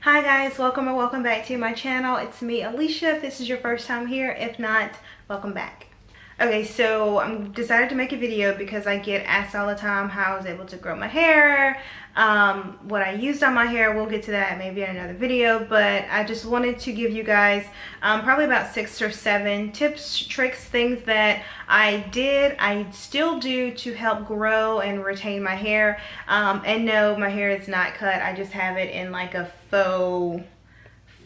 Hi guys, welcome or welcome back to my channel. It's me, Alicia. If this is your first time here, if not, welcome back. Okay, so I decided to make a video because I get asked all the time how I was able to grow my hair, what I used on my hair. We'll get to that maybe in another video, but I just wanted to give you guys probably about 6 or 7 tips, tricks, things that I still do to help grow and retain my hair. And no, my hair is not cut. I just have it in like a faux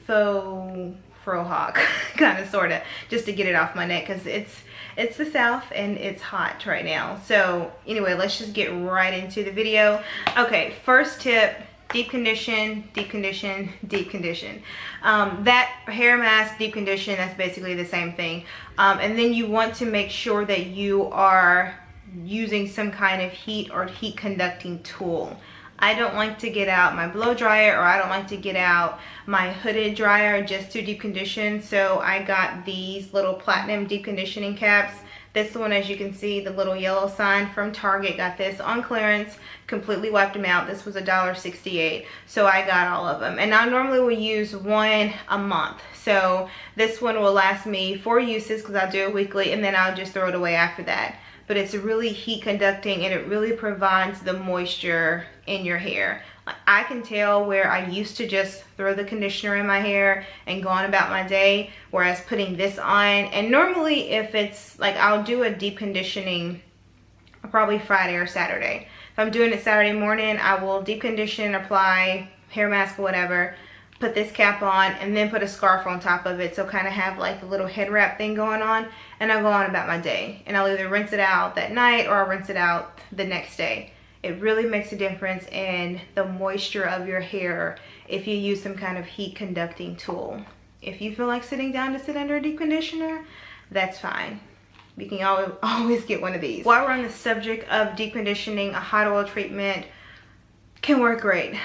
frohawk kind of sort of, just to get it off my neck because it's the South and it's hot right now. So anyway, let's just get right into the video. Okay, first tip: deep condition, deep condition, deep condition. That hair mask, deep condition, that's basically the same thing. And then you want to make sure that you are using some kind of heat or heat conducting tool. I don't like to get out my blow dryer, or I don't like to get out my hooded dryer just to deep condition. So I got these little platinum deep conditioning caps. This one, as you can see, the little yellow sign from Target. Got this on clearance, completely wiped them out. This was $1.68, so I got all of them. And I normally will use one a month. So this one will last me 4 uses because I'll do it weekly, and then I'll just throw it away after that. But it's really heat conducting and it really provides the moisture in your hair. Like, I can tell where I used to just throw the conditioner in my hair and go on about my day, whereas putting this on, and normally if it's like, I'll do a deep conditioning probably Friday or Saturday. If I'm doing it Saturday morning, I will deep condition, apply hair mask or whatever, put this cap on, and then put a scarf on top of it, so kind of have like a little head wrap thing going on, and I'll go on about my day. And I'll either rinse it out that night or I'll rinse it out the next day. It really makes a difference in the moisture of your hair if you use some kind of heat conducting tool. If you feel like sitting down to sit under a deep conditioner, that's fine. You can always get one of these. While we're on the subject of deep conditioning, a hot oil treatment can work great.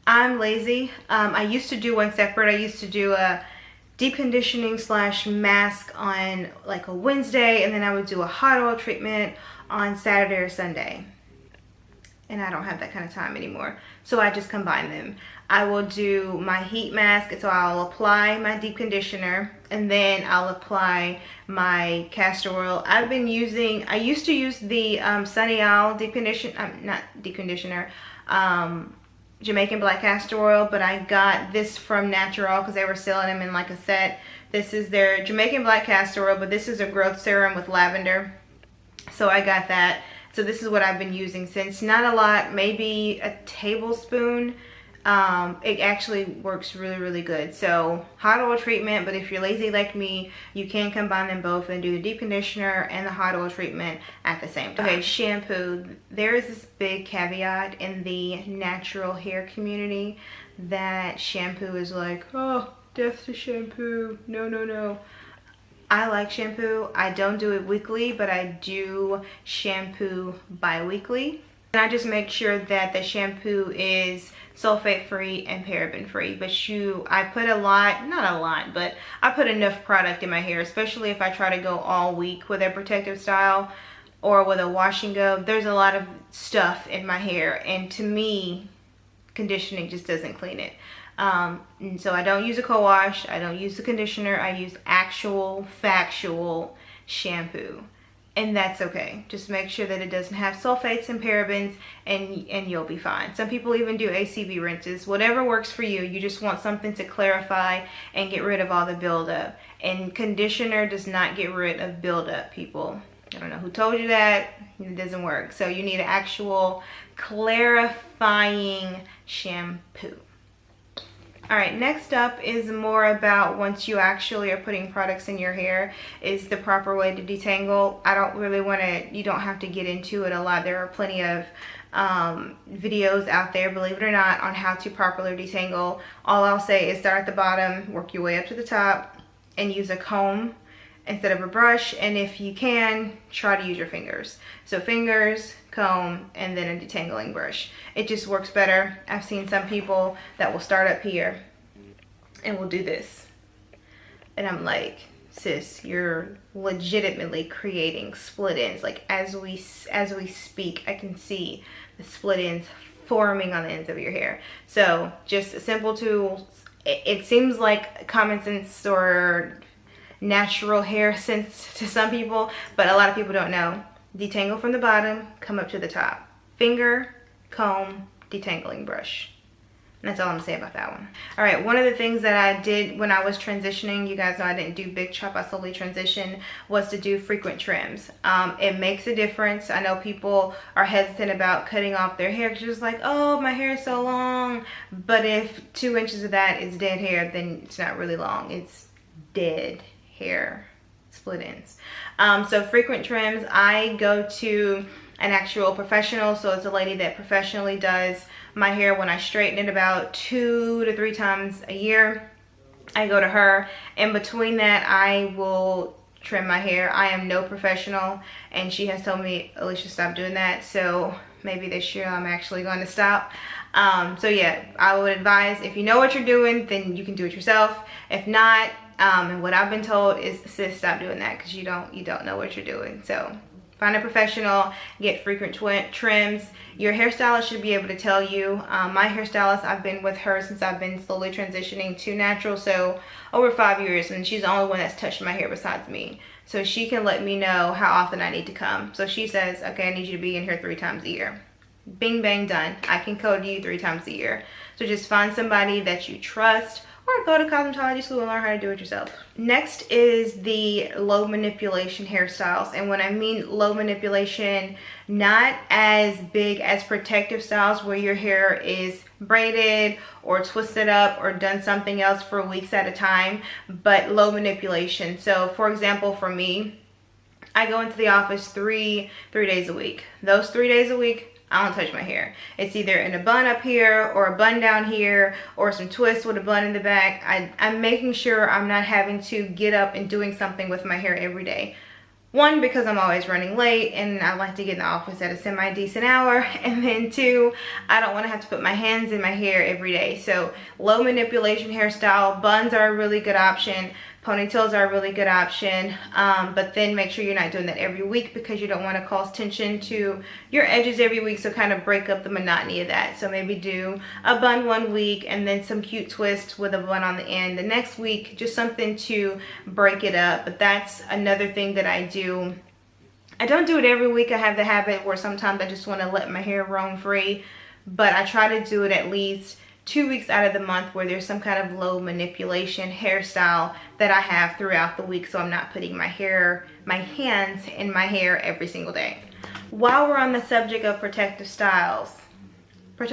I'm lazy. I used to do one separate. I used to do a deep conditioning / mask on like a Wednesday, and then I would do a hot oil treatment on Saturday or Sunday. And I don't have that kind of time anymore, so I just combine them. I will do my heat mask, so I'll apply my deep conditioner, and then I'll apply my castor oil. I used to use the Sunny Isle deep conditioner, Jamaican black castor oil, but I got this from Natural because they were selling them in like a set. This is their Jamaican black castor oil, but this is a growth serum with lavender, so I got that. So this is what I've been using since. Not a lot, maybe a tablespoon. It actually works really good. So hot oil treatment, but if you're lazy like me, you can combine them both and do the deep conditioner and the hot oil treatment at the same time. Okay, shampoo. There is this big caveat in the natural hair community that shampoo is like, oh, death to shampoo. No. I like shampoo. I don't do it weekly, but I do shampoo bi-weekly. And I just make sure that the shampoo is sulfate free and paraben free. But I put not a lot, but I put enough product in my hair, especially if I try to go all week with a protective style or with a wash and go. There's a lot of stuff in my hair, and to me, conditioning just doesn't clean it. And so I don't use a co-wash, I don't use the conditioner, I use actual factual shampoo, and that's okay. Just make sure that it doesn't have sulfates and parabens, and you'll be fine. Some people even do ACV rinses. Whatever works for you. You just want something to clarify and get rid of all the buildup, and conditioner does not get rid of buildup, people. I don't know who told you that. It doesn't work. So you need an actual clarifying shampoo. All right, next up is more about once you actually are putting products in your hair, is the proper way to detangle. I don't really want to, you don't have to get into it a lot. There are plenty of videos out there, believe it or not, on how to properly detangle. All I'll say is start at the bottom, work your way up to the top, and use a comb instead of a brush. And if you can, try to use your fingers. So fingers, comb, and then a detangling brush. It just works better. I've seen some people that will start up here and will do this, and I'm like, sis, you're legitimately creating split ends. Like as we speak, I can see the split ends forming on the ends of your hair. So just a simple tool. It seems like common sense or natural hair sense to some people, but a lot of people don't know. Detangle from the bottom, come up to the top. Finger, comb, detangling brush. And that's all I'm gonna say about that one. All right, one of the things that I did when I was transitioning, you guys know I didn't do big chop, I slowly transitioned, was to do frequent trims. It makes a difference. I know people are hesitant about cutting off their hair because you're just like, oh, my hair is so long. But if 2 inches of that is dead hair, then it's not really long. It's dead hair, split ends. So frequent trims, I go to an actual professional. So it's a lady that professionally does my hair. When I straighten it about 2 to 3 times a year, I go to her. In between that, I will trim my hair. I am no professional, and she has told me, Alicia, stop doing that. So maybe this year I'm actually going to stop. So yeah, I would advise, if you know what you're doing, then you can do it yourself. If not, and what I've been told is, sis, stop doing that, because you don't know what you're doing. So find a professional, get frequent trims. Your hairstylist should be able to tell you. My hairstylist, I've been with her since I've been slowly transitioning to natural, so over 5 years, and she's the only one that's touched my hair besides me. So she can let me know how often I need to come. So she says, okay, I need you to be in here 3 times a year. Bing, bang, done. I can code you 3 times a year. So just find somebody that you trust, or go to cosmetology school and learn how to do it yourself. Next is the low manipulation hairstyles. And when I mean low manipulation, not as big as protective styles where your hair is braided or twisted up or done something else for weeks at a time, but low manipulation. So for example, for me, I go into the office three days a week. Those 3 days a week, I don't touch my hair. It's either in a bun up here or a bun down here or some twists with a bun in the back. I'm making sure I'm not having to get up and doing something with my hair every day. One, because I'm always running late and I like to get in the office at a semi-decent hour. And then 2, I don't want to have to put my hands in my hair every day. So low manipulation hairstyle, buns are a really good option. Ponytails are a really good option, but then make sure you're not doing that every week, because you don't want to cause tension to your edges every week, so kind of break up the monotony of that. So maybe do a bun 1 week and then some cute twists with a bun on the end the next week, just something to break it up. But that's another thing that I do. I don't do it every week. I have the habit where sometimes I just want to let my hair roam free, but I try to do it at least 2 weeks out of the month where there's some kind of low manipulation hairstyle that I have throughout the week, so I'm not putting my hands in my hair every single day. While we're on the subject of protective styles, for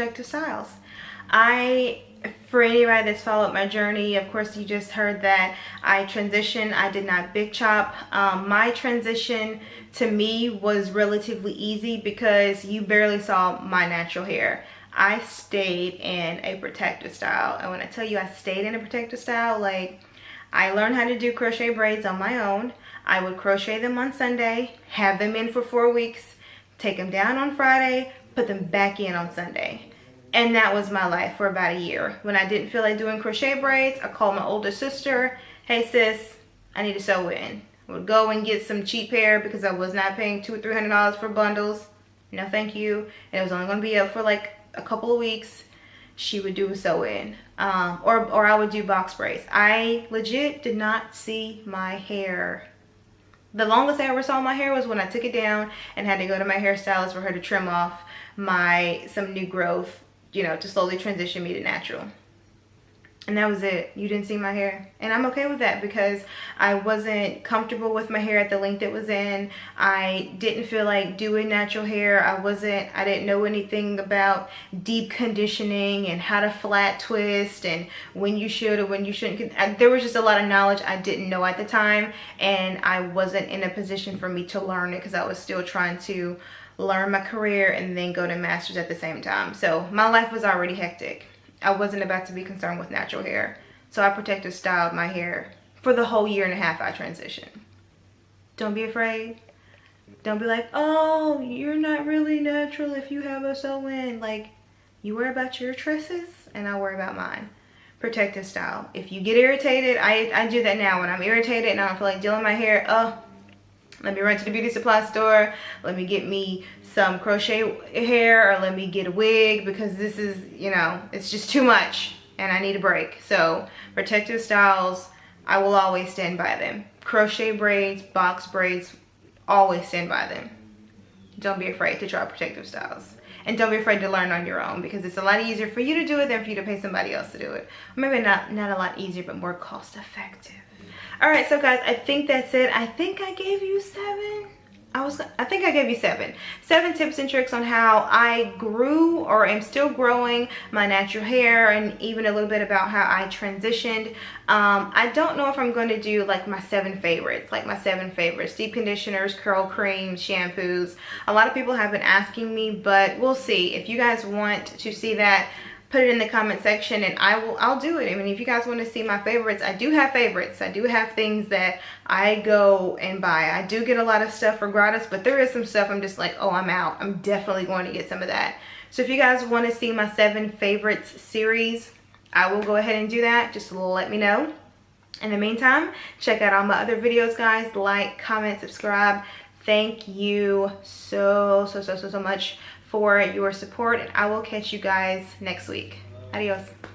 anybody that's followed my journey, of course you just heard that I transitioned. I did not big chop. My transition to me was relatively easy because you barely saw my natural hair. I stayed in a protective style, and when I tell you I stayed in a protective style, like, I learned how to do crochet braids on my own. I would crochet them on Sunday, have them in for 4 weeks, take them down on Friday, put them back in on Sunday. And that was my life for about a year. When I didn't feel like doing crochet braids, I called my older sister, hey sis, I need to sew in. I would go and get some cheap hair because I was not paying $200 or $300 for bundles. No thank you. And it was only going to be up for like a couple of weeks. She would do a sew in, or I would do box braids. I legit did not see my hair. The longest I ever saw my hair was when I took it down and had to go to my hairstylist for her to trim off some new growth, you know, to slowly transition me to natural. And that was it. You didn't see my hair. And I'm okay with that because I wasn't comfortable with my hair at the length it was in. I didn't feel like doing natural hair. I didn't know anything about deep conditioning and how to flat twist and when you should or when you shouldn't. There was just a lot of knowledge I didn't know at the time, and I wasn't in a position for me to learn it because I was still trying to learn my career and then go to master's at the same time. So my life was already hectic. I wasn't about to be concerned with natural hair. So I protective styled my hair for the whole 1.5 years I transitioned. Don't be afraid. Don't be like, oh, you're not really natural if you have a sew-in. Like, you worry about your tresses and I worry about mine. Protective style. If you get irritated, I do that now. When I'm irritated and I don't feel like dealing with my hair, Let me run to the beauty supply store. Let me get me some crochet hair, or let me get a wig, because this is, you know, it's just too much and I need a break. So Protective Styles, I will always stand by them. Crochet braids, box braids, always stand by them. Don't be afraid to try Protective Styles. And don't be afraid to learn on your own, because it's a lot easier for you to do it than for you to pay somebody else to do it. Or maybe not a lot easier, but more cost effective. Alright, so guys, I think that's it. I think I gave you 7. I think I gave you 7 tips and tricks on how I grew, or am still growing, my natural hair, and even a little bit about how I transitioned. I don't know if I'm going to do like my 7 favorites, deep conditioners, curl creams, shampoos. A lot of people have been asking me, but we'll see. If you guys want to see that, put it in the comment section and I'll do it. I mean, if you guys want to see my favorites, I do have favorites. I do have things that I go and buy. I do get a lot of stuff for gratis, but there is some stuff I'm just like, oh, I'm out. I'm definitely going to get some of that. So if you guys want to see my 7 favorites series, I will go ahead and do that. Just let me know. In the meantime, check out all my other videos, guys. Like, comment, subscribe. Thank you so much for your support, and I will catch you guys next week. Adios.